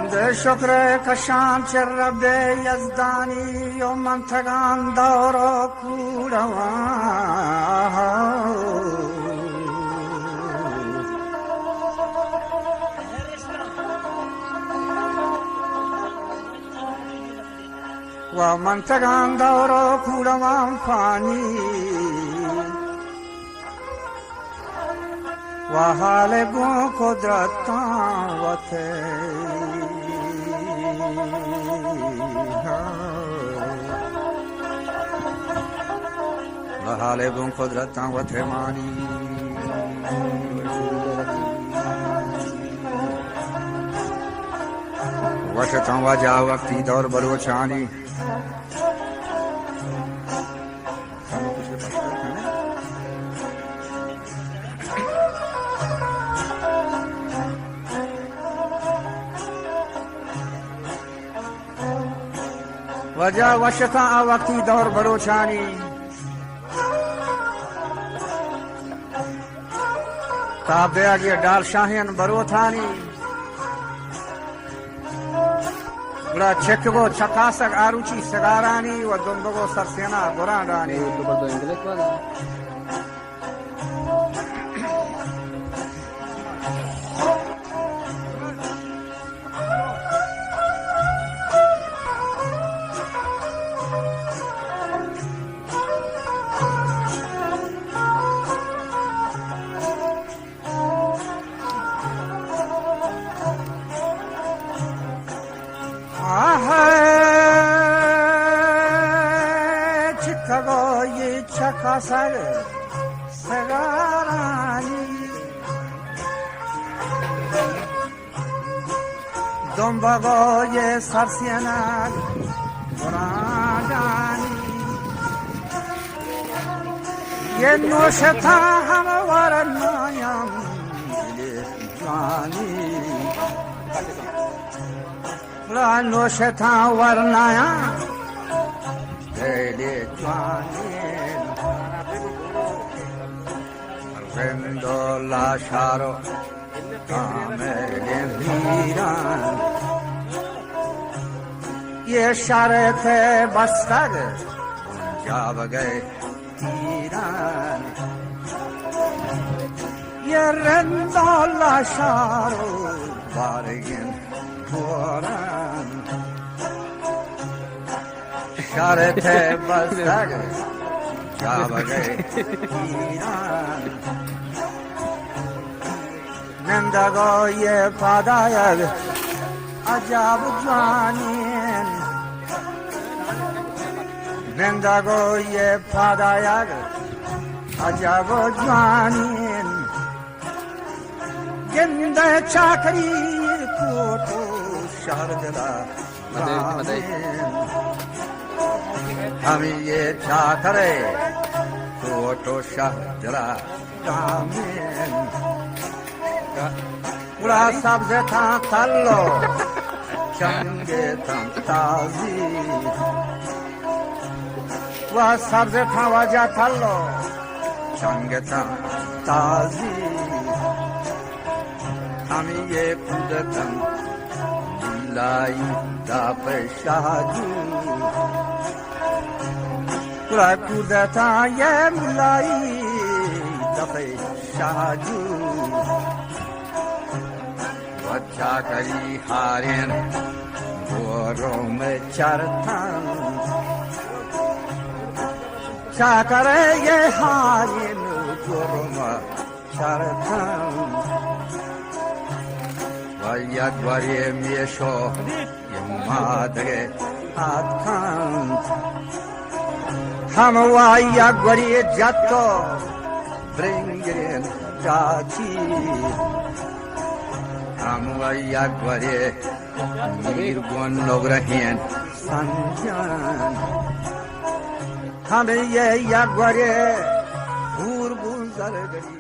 حمد شکر کشان چه رب یزدانی و منطقان دارا کودوان و منطقان دارا کودوان فانی و حال گو قدرتان و تی و حال گو قدرتان و تیمانی وشتان و جا وقتی دور بلوچانی وجا وشتا وقتی دور بلوچانی تاب دے آگے ڈال شاہین بروتانی بڑا چکگو چکاسک آروچی سگارانی و دنبگو سرسینا براندانی چکگوی چکاسک سگارانی دنبگوی سرسینا براندانی یه نوشتا هموار نایم دل جانی بلا نوشتا ورنایم دل جانی رندو لاشارو کامل ویران یہ شرط بستگ جا بگئے تیران یہ رندو لاشارو بارگن بوران شرط بستگ جا بگئے تیران نندگوی پادایگ عجب جوانین نندگوی پادایگ عجب جوانین گنده چاکری کوتو شردلا ہمیں یہ چاکرے کوتو شردلا دامین بڑا سبز تھا تلو چنگے تھا تازی وہ سبز تھا وجہ تلو چنگے تھا تازی ہمیں یہ کودتن لائی دا پیشاجو بڑا کودتا یہ ملائی دا پیشاجو چاکری ہارین گوروں میں چرتن چاکرے یہ ہارین گوروں میں چرتن وید وریم یشو یہ مادرے آتکن ہم وید وری جتو برنگرین چاچی ہم وید وری میرگون لوگ رہین سنجان ہم یہ یک وری بور گزر گئی